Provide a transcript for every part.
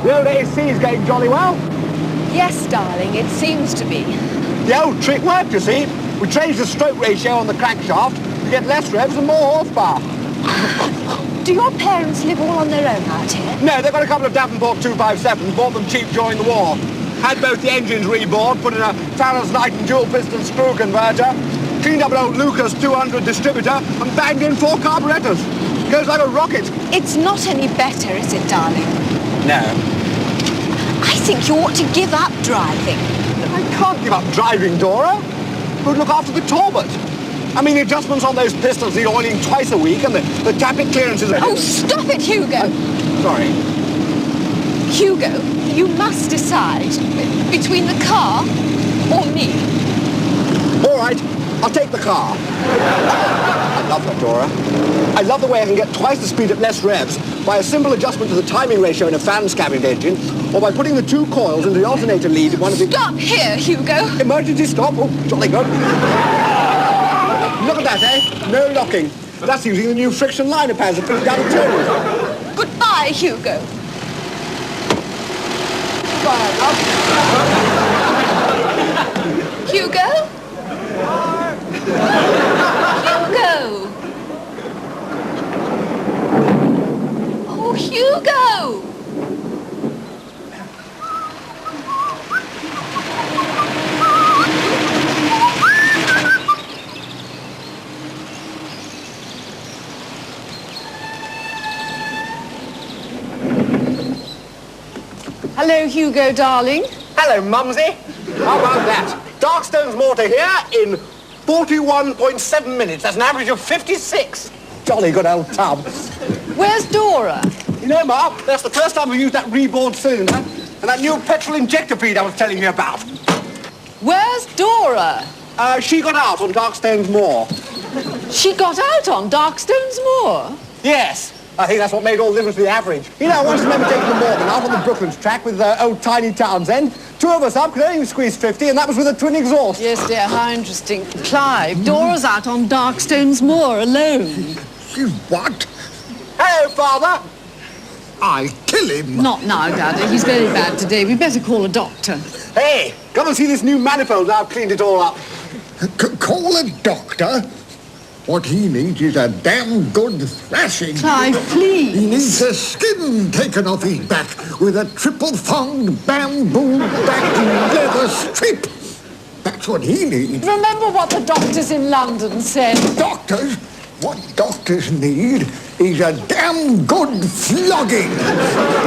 The old AC's going jolly well. Yes, darling, it seems to be. The old trick worked, you see. We changed the stroke ratio on the crankshaft to get less revs and more horsepower. Do your parents live all on their own out here? No, they've got a couple of Davenport 257s, bought them cheap during the war. Had both the engines rebored, put in a Farrell's Knight and dual piston screw converter, cleaned up an old Lucas 200 distributor, and banged in 4 carburetors. Goes like a rocket. It's not any better, is it, darling? No. I think you ought to give up driving. I can't give up driving, Dora. Who'd look after the Talbot? I mean, the adjustments on those pistols need oiling twice a week, and the tappet clearances are... Oh, stop it, Hugo! Sorry. Hugo, you must decide between the car or me. All right, I'll take the car. I love that, Dora. I love the way I can get twice the speed at less revs by a simple adjustment to the timing ratio in a fan-scabbing engine, or by putting the 2 coils into the alternator lead in one of the... Stop here, Hugo! Emergency stop. Oh, jolly good. Look at that, eh? No locking. That's using the new friction liner pads that put down the turns. Goodbye, Hugo. Bye, love. Hugo? Hugo! Oh, Hugo! Hello, Hugo, darling. Hello, Mumsy. How about that? Darkstone's Motor here in 41.7 minutes. That's an average of 56. Jolly good old tub. Where's Dora? You know, Mark, that's the first time we used that reboard cylinder and that new petrol injector feed I was telling you about. Where's Dora? She got out on Darkstone's Moor. She got out on Darkstone's Moor? Yes. I think that's what made all the difference to the average. You know, I once remember taking the Morgan out on the Brooklands track with old Tiny Townsend. 2 of us up could only squeeze 50, and that was with a twin exhaust. Yes, dear, how interesting. Clive, Dora's out on Darkstone's Moor alone. She's what? Hello, Father. I'll kill him. Not now, Daddy. He's very bad today. We'd better call a doctor. Hey, come and see this new manifold. I've cleaned it all up. Call a doctor? What he needs is a damn good thrashing. Clive, please. He needs a skin taken off his back with a triple-thonged bamboo back leather strip. That's what he needs. Remember what the doctors in London said. Doctors? What doctors need is a damn good flogging.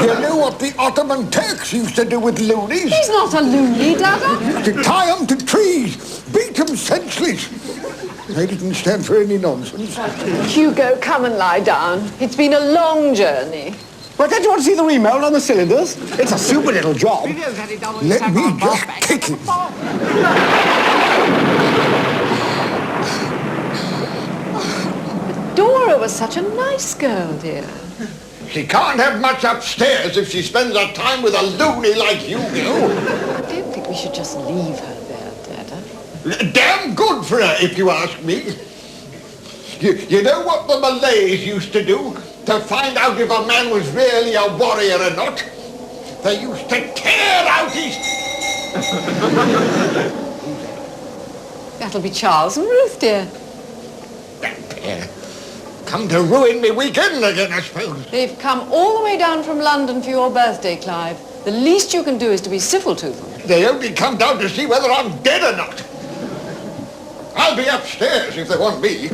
You know what the Ottoman Turks used to do with loonies? He's not a loony, Dada. To tie them to trees, beat them senseless. They didn't stand for any nonsense. Hugo, come and lie down. It's been a long journey. Well, don't you want to see the remold on the cylinders? It's a super little job. Let me just kick him. Dora was such a nice girl, dear. She can't have much upstairs if she spends her time with a loony like you do. I don't think we should just leave her there, Dada. Damn good for her, if you ask me. You know what the Malays used to do to find out if a man was really a warrior or not? They used to tear out his... That'll be Charles and Ruth, dear. That pair. Come to ruin me weekend again, I suppose. They've come all the way down from London for your birthday, Clive. The least you can do is to be civil to them. They only come down to see whether I'm dead or not. I'll be upstairs if they want me.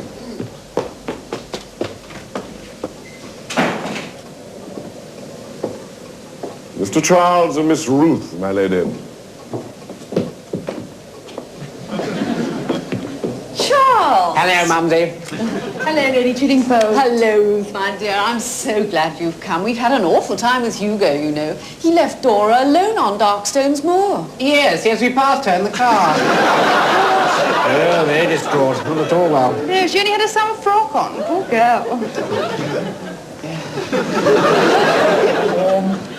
Mr. Charles and Miss Ruth, my lady. Charles! Hello, Mumsy. Hello, Lady Chiddingfield. Hello, Ruth, my dear. I'm so glad you've come. We've had an awful time with Hugo, you know. He left Dora alone on Darkstone's Moor. Yes, we passed her in the car. Oh, they're distraught. Not at all well. No, she only had a summer frock on. Poor girl.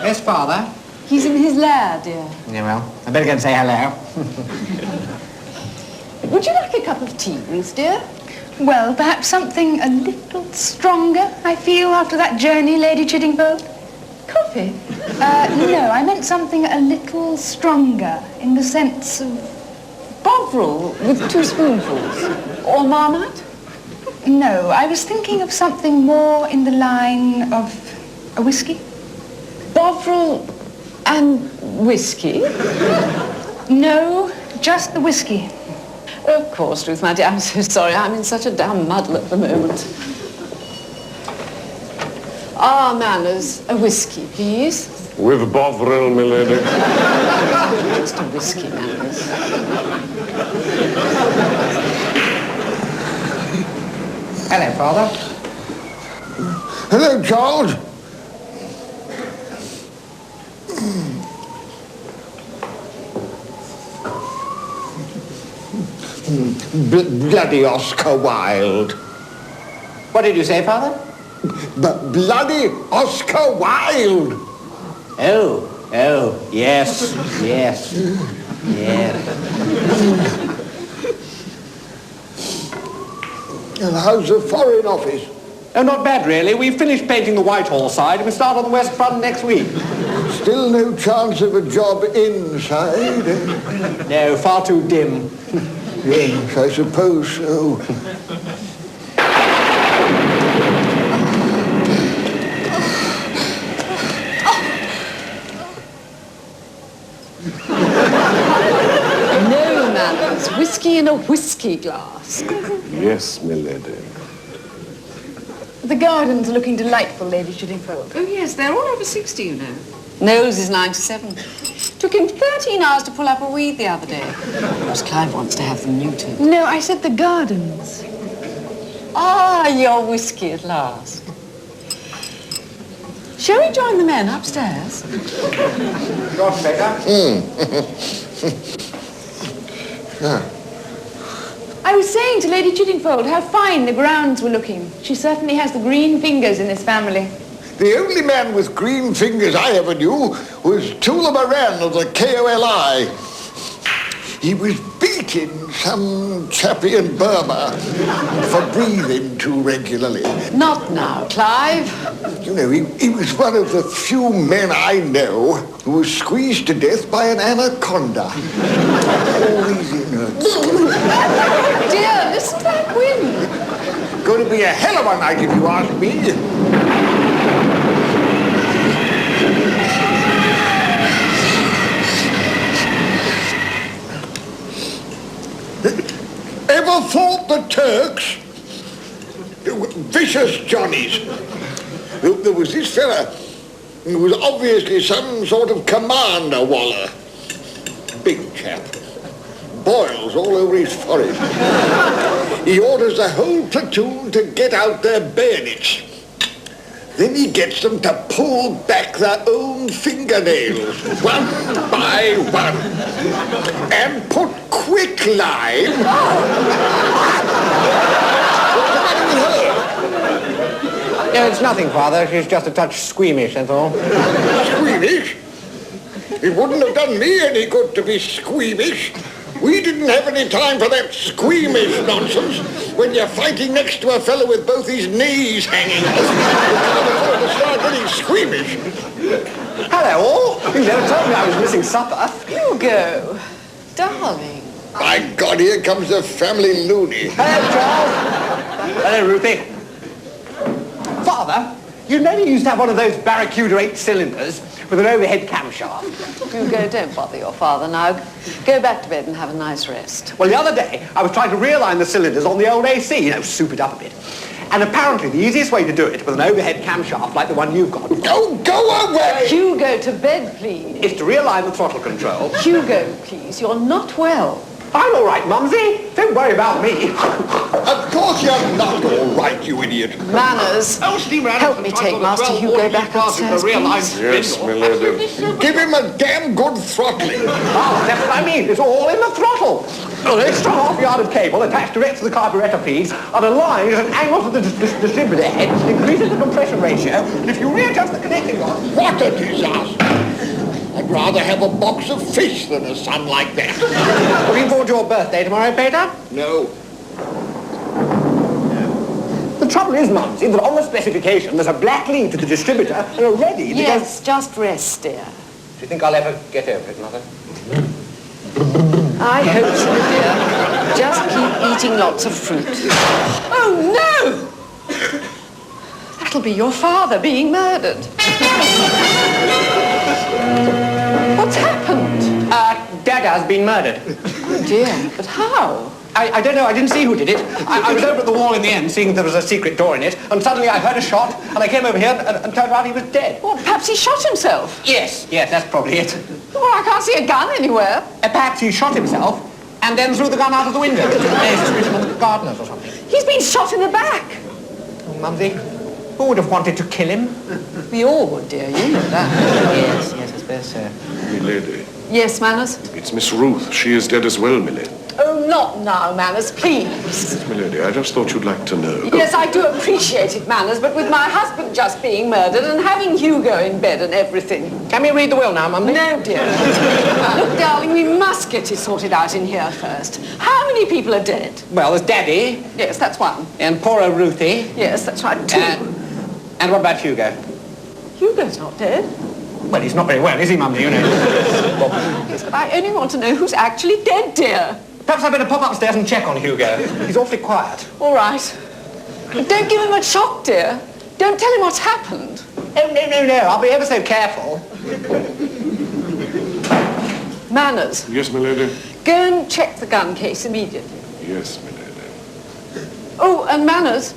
Yes, Father? He's in his lair, dear. Yeah, well, I better go and say hello. Would you like a cup of tea, Ruth, dear? Well, perhaps something a little stronger, I feel, after that journey, Lady Chiddingfield. Coffee? No. of something a little stronger in the sense of... Bovril with 2 spoonfuls. Or Marmite? No, I was thinking of something more in the line of a whiskey. Bovril and whiskey? No, just the whiskey. Of course, Ruth, my dear. I'm so sorry. I'm in such a damn muddle at the moment. Ah, Manners, a whiskey, please. With Bovril, milady. Just a whiskey, Manners. Hello, Father. Hello, Charles. Bloody Oscar Wilde. What did you say, Father? Bloody Oscar Wilde. Oh, yes. And how's the Foreign Office? Oh, not bad, really. We've finished painting the Whitehall side and we start on the West Front next week. Still no chance of a job inside? Eh? No, far too dim. Yes, I suppose so. No, Manners. Whiskey in a whiskey glass. Yes, milady. The gardens are looking delightful, Lady Chiddingfield. Oh, yes, they're all over 60, you know. Knowles is 97. Took him 13 hours to pull up a weed the other day. Of course, Clive wants to have them neutered. No, I said the gardens. Ah, your whiskey at last. Shall we join the men upstairs? Go on, Becca. I was saying to Lady Chiddingfield how fine the grounds were looking. She certainly has the green fingers in this family. The only man with green fingers I ever knew was Tula Moran of the KOLI. He was beating some chappie in Burma for breathing too regularly. Not now, Clive. You know, he was one of the few men I know who was squeezed to death by an anaconda. Always in her. Dear, listen to that wind. Going to be a hell of a night if you ask me. Ever thought the Turks? Vicious Johnnies. There was this fella who was obviously some sort of commander waller. Big chap. Boils all over his forehead. He orders the whole platoon to get out their bayonets. Then he gets them to pull back their own fingernails, one by one, and put quicklime. What's the matter with her? No, it's nothing, Father. She's just a touch squeamish, that's all. Squeamish? It wouldn't have done me any good to be squeamish. We didn't have any time for that squeamish nonsense when you're fighting next to a fellow with both his knees hanging off. You can't afford to start getting squeamish. Hello, all. You never told me I was missing supper. Hugo, darling. My God, here comes the family loony. Hello, Charles. Hello, Ruthie. Father, you know you used to have one of those Barracuda 8 cylinders with an overhead camshaft. Hugo, don't bother your father now. Go back to bed and have a nice rest. Well, the other day, I was trying to realign the cylinders on the old AC, you know, soup it up a bit. And apparently the easiest way to do it with an overhead camshaft like the one you've got... Oh, go away! Hugo, to bed, please. ...is to realign the throttle control. Hugo, please, you're not well. I'm all right, Mumsy. Don't worry about me. Of course you're not all right, you idiot. Manners. Help me take Master Hugo back upstairs, please. Yes, milady. Give him a damn good throttling. Oh, that's what I mean. It's all in the throttle. An extra half yard of cable attached direct to the carburettor feeds on a line at an angle to the distributor head increases the compression ratio, and if you readjust the connecting rod... What a disaster. I'd rather have a box of fish than a son like that. Looking forward to your birthday tomorrow, Peter? No. The trouble is, Mumsy, that on the specification there's a black lead to the distributor and a red lead that Yes, just rest, dear. Do you think I'll ever get over it, Mother? I hope so, dear. Just keep eating lots of fruit. Oh, no! That'll be your father being murdered. What's happened? Dada's been murdered. Oh, dear. But how? I don't know, I didn't see who did it. I was over at the wall in the end, seeing there was a secret door in it, and suddenly I heard a shot, and I came over here and turned around, he was dead. What, perhaps he shot himself? Yes, that's probably it. Well, I can't see a gun anywhere. Perhaps he shot himself, and then threw the gun out of the window. There's suspicion of the gardeners or something. He's been shot in the back. Oh, Mumsy, who would have wanted to kill him? We all would, dear, you know that. Yes, I suppose so. Milady, Yes, Manners? it's Miss Ruth. She is dead as well, milady. Oh, not now, Manners, please. Milady, I just thought you'd like to know. Yes, I do appreciate it, Manners, but with my husband just being murdered and having Hugo in bed and everything. Can we read the will now, Mumsy? No, dear. Look, darling, we must get it sorted out in here first. How many people are dead? Well, there's Daddy, Yes, that's one. and poor old Ruthie. Yes, that's right, two. And what about Hugo? Hugo's not dead. Well, he's not very well, is he, Mumsy, you know? Yes, but I only want to know who's actually dead, dear. Perhaps I'd better pop upstairs and check on Hugo. He's awfully quiet. All right. But don't give him a shock, dear. Don't tell him what's happened. Oh, no. I'll be ever so careful. Yes, Manners, milady. go and check the gun case immediately. Yes, milady. Oh, and Manners,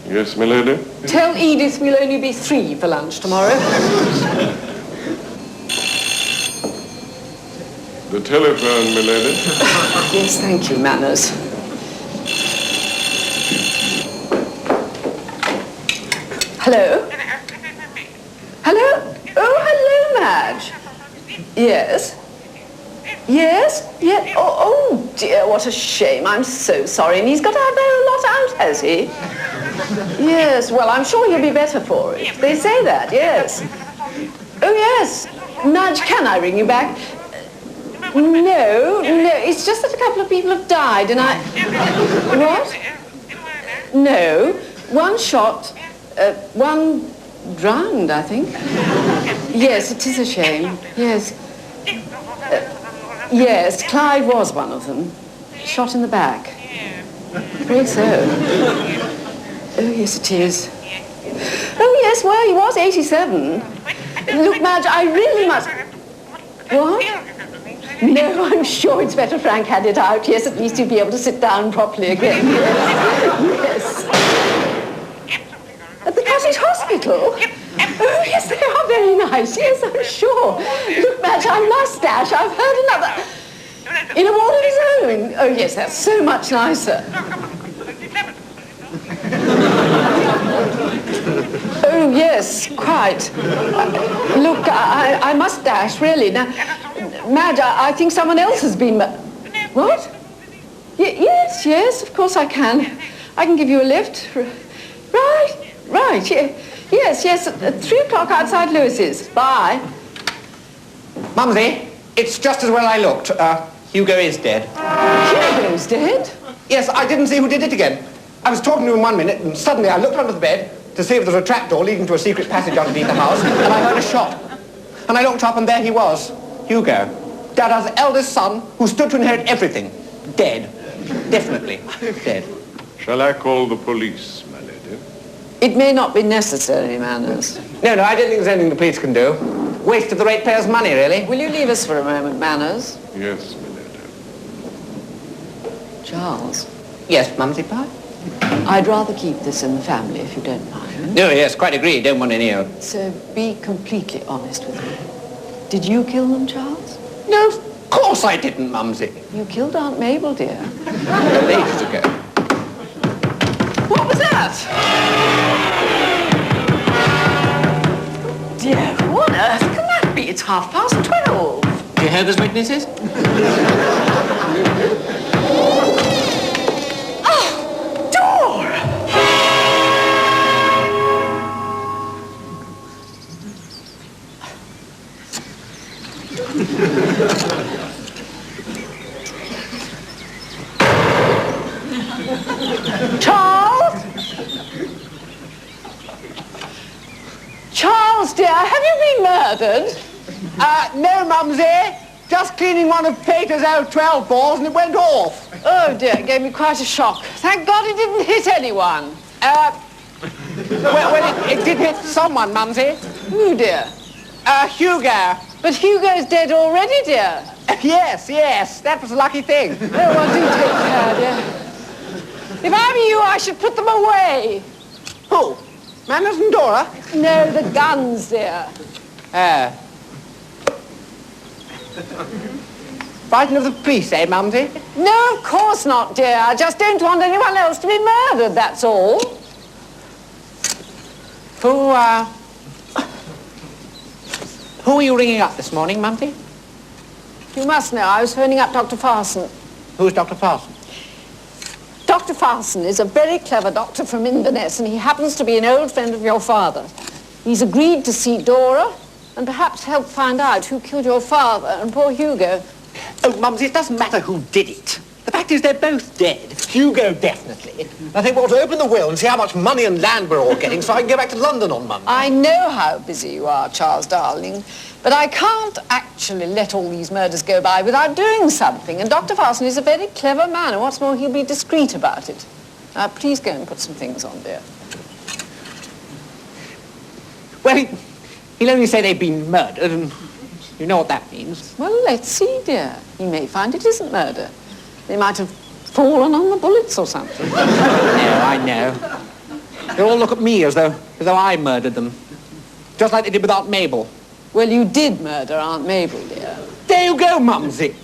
Yes, milady. tell Edith we'll only be 3 for lunch tomorrow. The telephone, milady. Yes, thank you, Manners. Hello? Hello? Oh, hello, Madge. Yes? Yes? Yeah. Oh, dear, what a shame. I'm so sorry. And he's got to have a lot out, has he? Yes, well, I'm sure he'll be better for it. They say that, yes. Oh, yes. Madge, can I ring you back? No, it's just that a couple of people have died and I... What? No, one shot, one drowned, I think. Yes, it is a shame, yes. Yes, Clive was one of them. Shot in the back. Very so. Oh, yes, it is. Oh, yes, well, he was 87. Look, Madge, I really must... What? No, I'm sure it's better Frank had it out. Yes, at least you'd be able to sit down properly again. Yes. At the cottage hospital? Oh, yes, they are very nice. Yes, I'm sure. Look, Madge, I must dash. I've heard another... In a ward of his own. Oh, yes, that's so much nicer. Oh, yes, quite. Look, I must dash, really. Now, Madge, I think someone else has been... What? Yes, of course I can. I can give you a lift. Right, yes, at 3 o'clock outside Lewis's. Bye. Mumsy, it's just as well I looked. Hugo is dead. Hugo's dead? Yes, I didn't see who did it again. I was talking to him 1 minute, and suddenly I looked under the bed to see if there was a trapdoor leading to a secret passage underneath the house, and I heard a shot. And I looked up, and there he was, Hugo, Dada's eldest son, who stood to inherit everything. Dead. Definitely dead. Shall I call the police, my lady? It may not be necessary, Manners. No, I don't think there's anything the police can do. Waste of the ratepayers' money, really. Will you leave us for a moment, Manners? Yes, my lady. Charles, Yes, Mumsy Pie? I'd rather keep this in the family, if you don't mind. No, yes, quite agree. Don't want any... So be completely honest with me. Did you kill them, Charles? No, of course I didn't, Mumsy. You killed Aunt Mabel, dear. Ages ago. What was that? Dear, what on earth can that be? It's 12:30. Jehovah's Witnesses? Charles, dear, have you been murdered? No, Mumsy. Just cleaning one of Peter's old 12 balls and it went off. Oh, dear, it gave me quite a shock. Thank God it didn't hit anyone. Well, it did hit someone, Mumsy. Who, dear? Hugo. But Hugo's dead already, dear. Yes, that was a lucky thing. Oh, well, do take care, dear. If I were you, I should put them away. Who? Manners and Dora? No, the guns, dear. Frightened of the police, eh, Mumsy? No, of course not, dear. I just don't want anyone else to be murdered, that's all. Who are you ringing up this morning, Mumsy? You must know, I was phoning up Dr. Farson. Who's Dr. Farson? Dr. Farson is a very clever doctor from Inverness, and he happens to be an old friend of your father. He's agreed to see Dora and perhaps help find out who killed your father and poor Hugo. Oh, Mumsy, it doesn't matter who did it. The fact is they're both dead. Hugo, definitely. I think we ought to open the will and see how much money and land we're all getting so I can go back to London on Monday. I know how busy you are, Charles, darling, but I can't actually let all these murders go by without doing something, and Dr. Farson is a very clever man, and what's more, he'll be discreet about it. Now, please go and put some things on, dear. Well, he'll only say they've been murdered, and you know what that means. Well, let's see, dear. He may find it isn't murder. They might have fallen on the bullets or something. No, I know. They'll all look at me as though I murdered them. Just like they did with Aunt Mabel. Well, you did murder Aunt Mabel, dear. There you go, Mumsy.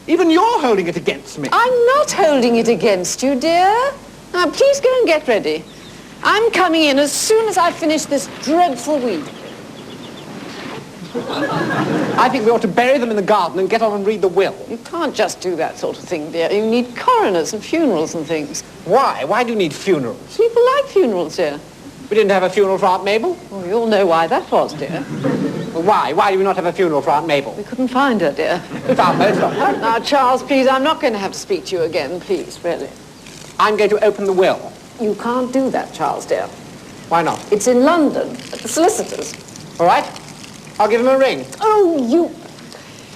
Even you're holding it against me. I'm not holding it against you, dear. Now, please go and get ready. I'm coming in as soon as I finish this dreadful week. I think we ought to bury them in the garden and get on and read the will. You can't just do that sort of thing, dear. You need coroners and funerals and things. Why? Why do you need funerals? People like funerals, dear. We didn't have a funeral for Aunt Mabel. Well, you all know why that was, dear. Well, why? Why do we not have a funeral for Aunt Mabel? We couldn't find her, dear. We found most of her. Now, Charles, please, I'm not going to have to speak to you again, please, really. I'm going to open the will. You can't do that, Charles, dear. Why not? It's in London, at the solicitor's. All right. I'll give him a ring. Oh,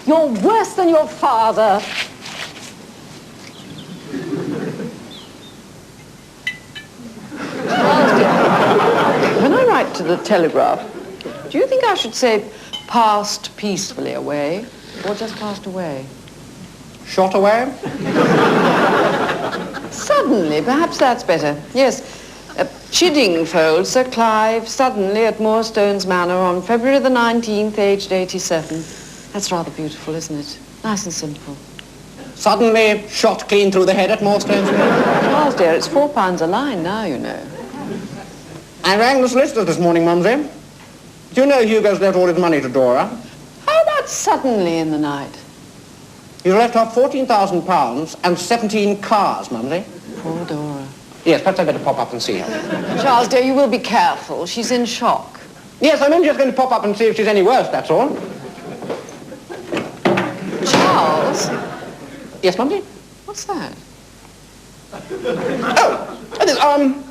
you're worse than your father. Charles, dear, when I write to the Telegraph, do you think I should say passed peacefully away or just passed away? Shot away? Suddenly, perhaps that's better. Yes. Chiddingfield, Sir Clive, suddenly at Moorstones Manor on February the 19th, aged 87. That's rather beautiful, isn't it? Nice and simple. Suddenly shot clean through the head at Moorstones Manor? Charles, dear, it's £4 a line now, you know. I rang the solicitors this morning, Mumsy. Do you know Hugo's left all his money to Dora? How about suddenly in the night? He's left her £14,000 and 17 cars, Mumsy. Poor Dora. Yes, perhaps I'd better pop up and see her. Charles, dear, you will be careful. She's in shock. Yes, I'm only just going to pop up and see if she's any worse, that's all. Charles? Yes, Mumsy? What's that? Oh,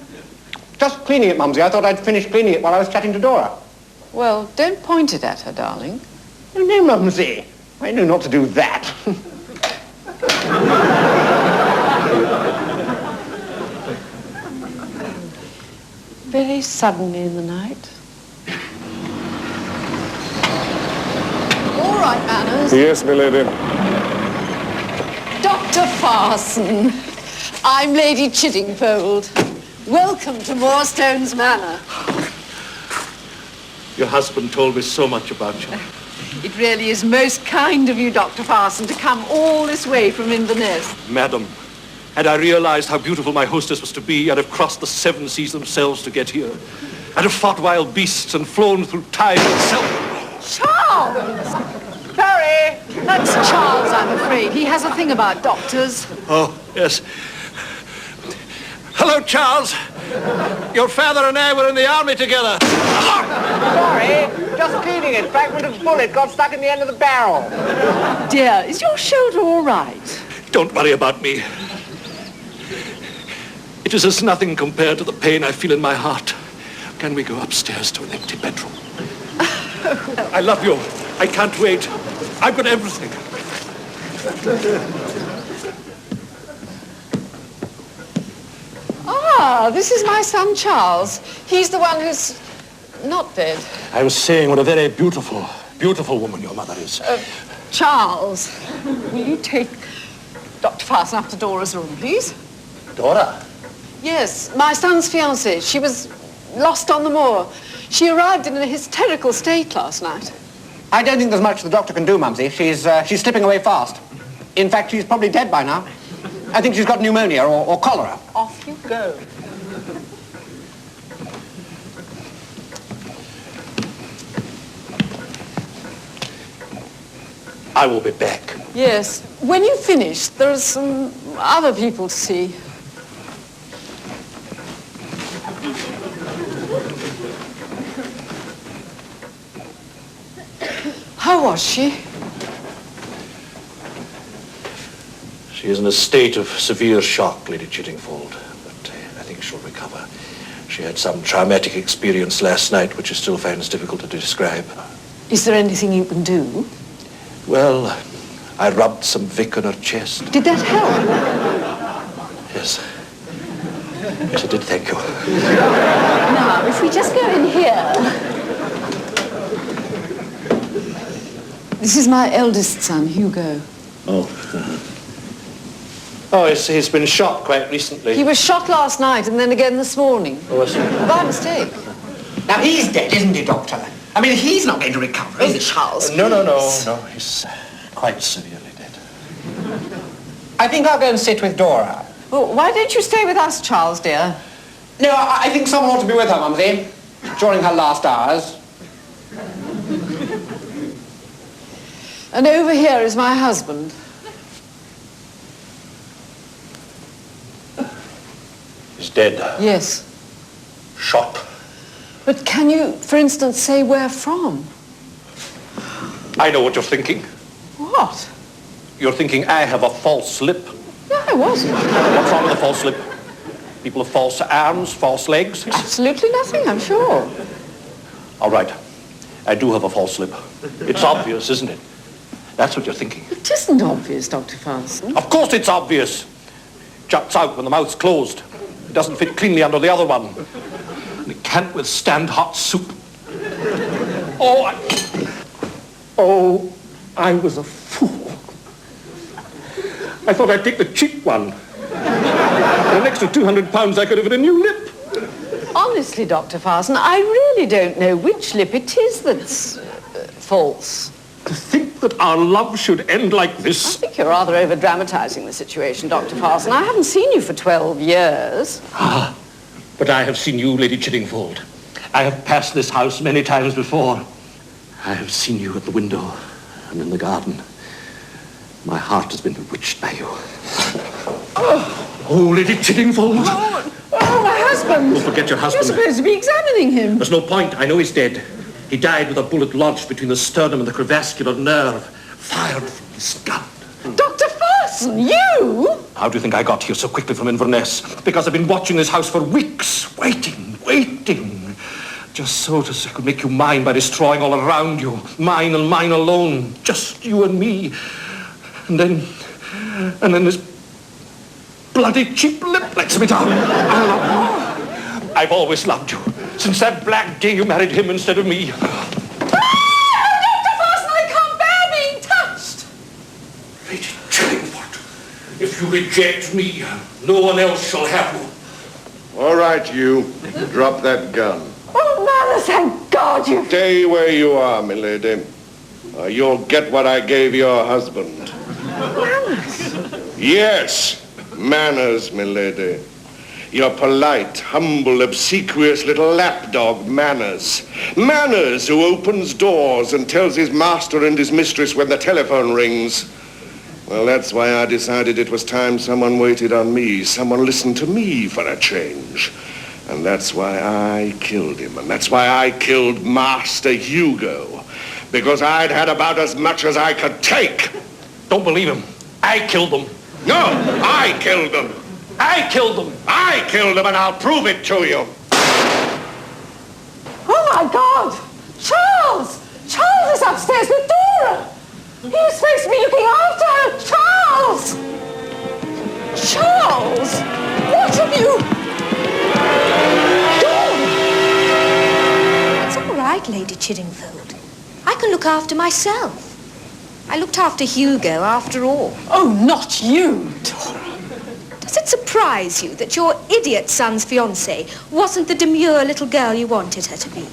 just cleaning it, Mumsy. I thought I'd finish cleaning it while I was chatting to Dora. Well, don't point it at her, darling. Oh, no, Mumsy. I know not to do that. Very suddenly in the night. All right, Manners. Yes, milady. Dr. Farson, I'm Lady Chiddingfield. Welcome to Moorstones Manor. Your husband told me so much about you. It really is most kind of you, Dr. Farson, to come all this way from Inverness. Madam, had I realized how beautiful my hostess was to be, I'd have crossed the 7 seas themselves to get here. I'd have fought wild beasts and flown through time itself. Charles! Barry! That's Charles, I'm afraid. He has a thing about doctors. Oh, yes. Hello, Charles. Your father and I were in the army together. Sorry, just cleaning it. Fragment of bullet got stuck in the end of the barrel. Dear, is your shoulder all right? Don't worry about me. It is as nothing compared to the pain I feel in my heart. Can we go upstairs to an empty bedroom? I love you. I can't wait. I've got everything. Ah, this is my son, Charles. He's the one who's not dead. I was saying what a very beautiful, beautiful woman your mother is. Charles, will you take Dr. Farson up to Dora's room, please? Dora? Yes, my son's fiancée. She was lost on the moor. She arrived in a hysterical state last night. I don't think there's much the doctor can do, Mumsy. She's slipping away fast. In fact, she's probably dead by now. I think she's got pneumonia or cholera. Off you go. I will be back. Yes. When you finish, there are some other people to see. How was she? She is in a state of severe shock, Lady Chiddingfield, but I think she'll recover. She had some traumatic experience last night, which she still finds difficult to describe. Is there anything you can do? Well, I rubbed some Vic on her chest. Did that help? Yes. Yes, I did, thank you. Now, if we just go in here. This is my eldest son, Hugo. Oh, he's been shot quite recently. He was shot last night and then again this morning. Oh, was he? By mistake. Now, he's dead, isn't he, Doctor? I mean, he's not going to recover, is he? Charles, No, he's quite severely dead. I think I'll go and sit with Dora. Well, why don't you stay with us, Charles, dear? No, I think someone ought to be with her, Mumsy, during her last hours. And over here is my husband. He's dead. Yes. Shot. But can you, for instance, say where from? I know what you're thinking. What? You're thinking I have a false lip. No, I wasn't. What's wrong with a false lip? People have false arms, false legs. Absolutely nothing, I'm sure. All right. I do have a false lip. It's obvious, isn't it? That's what you're thinking. It isn't obvious, Dr. Farson. Of course it's obvious. Juts out when the mouth's closed. It doesn't fit cleanly under the other one. And it can't withstand hot soup. Oh, I was a fool. I thought I'd take the cheap one. For an extra £200, I could have had a new lip. Honestly, Dr. Farson, I really don't know which lip it is that's false. To think that our love should end like I this. think you're rather over-dramatising the situation, Dr. Farson. I haven't seen you for 12 years. But I have seen you, Lady Chiddingfield. I have passed this house many times before. I have seen you at the window and in the garden. My heart has been bewitched by you. Oh, Lady Chiddingfield. Oh, my husband. Don't forget your husband. You're supposed to be examining him. There's no point. I know he's dead. He died with a bullet lodged between the sternum and the crevascular nerve, fired from his gun. Dr. Farson, you? How do you think I got here so quickly from Inverness? Because I've been watching this house for weeks, waiting. Just so I could make you mine by destroying all around you. Mine and mine alone. Just you and me. And then this bloody cheap lip lets me down. I've always loved you. Since that black day you married him instead of me. Dr. Farson, I can't bear being touched. Lady Chiddingfield, if you reject me, no one else shall have you. All right, you. Drop that gun. Oh, Mother, thank God you... Stay where you are, milady. You'll get what I gave your husband. Manners? Yes, manners, milady. Your polite, humble, obsequious little lapdog, Manners. Manners, who opens doors and tells his master and his mistress when the telephone rings. Well, that's why I decided it was time someone waited on me, someone listened to me for a change. And that's why I killed him, and that's why I killed Master Hugo. Because I'd had about as much as I could take. Don't believe him. I killed them. No, I killed them. I killed them. I killed them, and I'll prove it to you. Oh, my God! Charles! Charles is upstairs with Chiddingfield. I can look after myself. I looked after Hugo, after all. Oh, not you, Dora. Does it surprise you that your idiot son's fiancée wasn't the demure little girl you wanted her to be?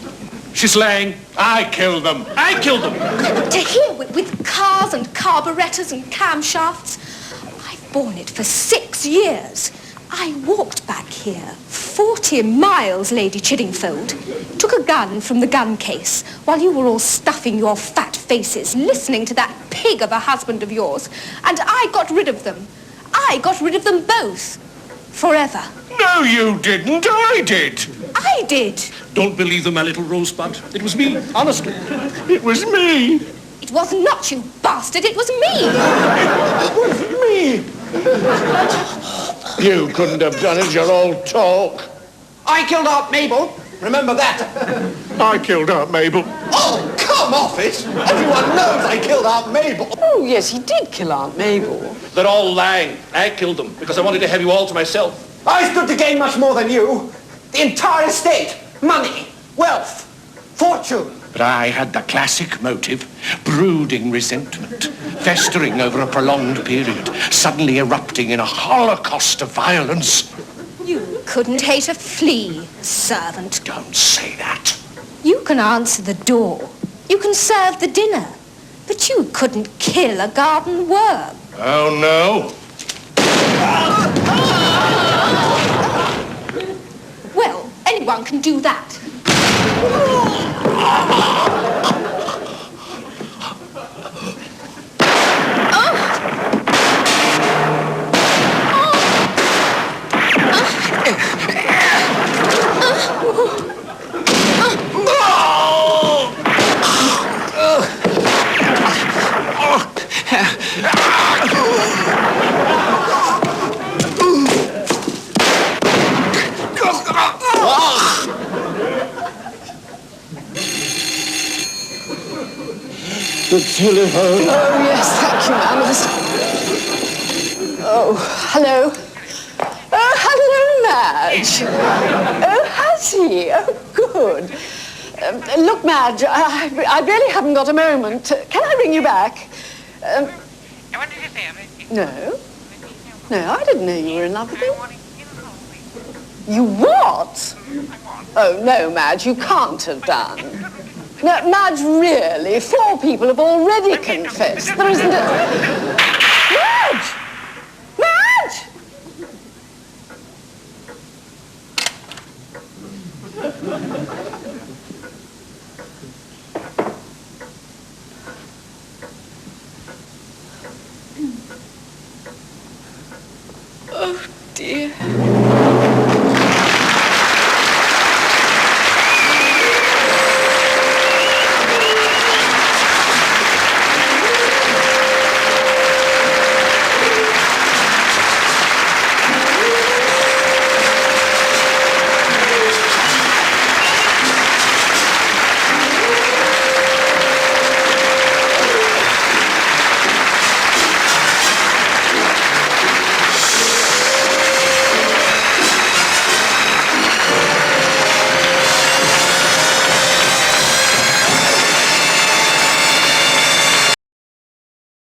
She's lying. I killed them. I killed them. To here with cars and carburettors and camshafts. I've borne it for 6 years. I walked back here 40 miles, Lady Chiddingfield. Took a gun from the gun case while you were all stuffing your fat faces, listening to that pig of a husband of yours. And I got rid of them. I got rid of them both. Forever. No, you didn't. I did. I did. Don't believe them, my little rosebud. It was me, honestly. It was me. It was not you, bastard. It was me. It was me. You couldn't have done it. You're all talk. I killed Aunt Mabel. Remember that? I killed Aunt Mabel. Oh, come off it. Everyone knows I killed Aunt Mabel. Oh, yes, he did kill Aunt Mabel. They're all lying. I killed them because I wanted to have you all to myself. I stood to gain much more than you. The entire estate, money, wealth, fortune. But I had the classic motive, brooding resentment, festering over a prolonged period, suddenly erupting in a holocaust of violence. You couldn't hate a flea, servant. Don't say that. You can answer the door. You can serve the dinner. But you couldn't kill a garden worm. Oh, no. Well, anyone can do that. The telephone. Oh, yes, thank you, ma'am. Oh, hello. Oh, hello, Madge. Oh, has he? Oh, good. Look, Madge, I really haven't got a moment. Can I ring you back? No. No, I didn't know you were in love with him. You what? Oh, no, Madge, you can't have done. No, Madge, really, 4 people have already confessed. There isn't a...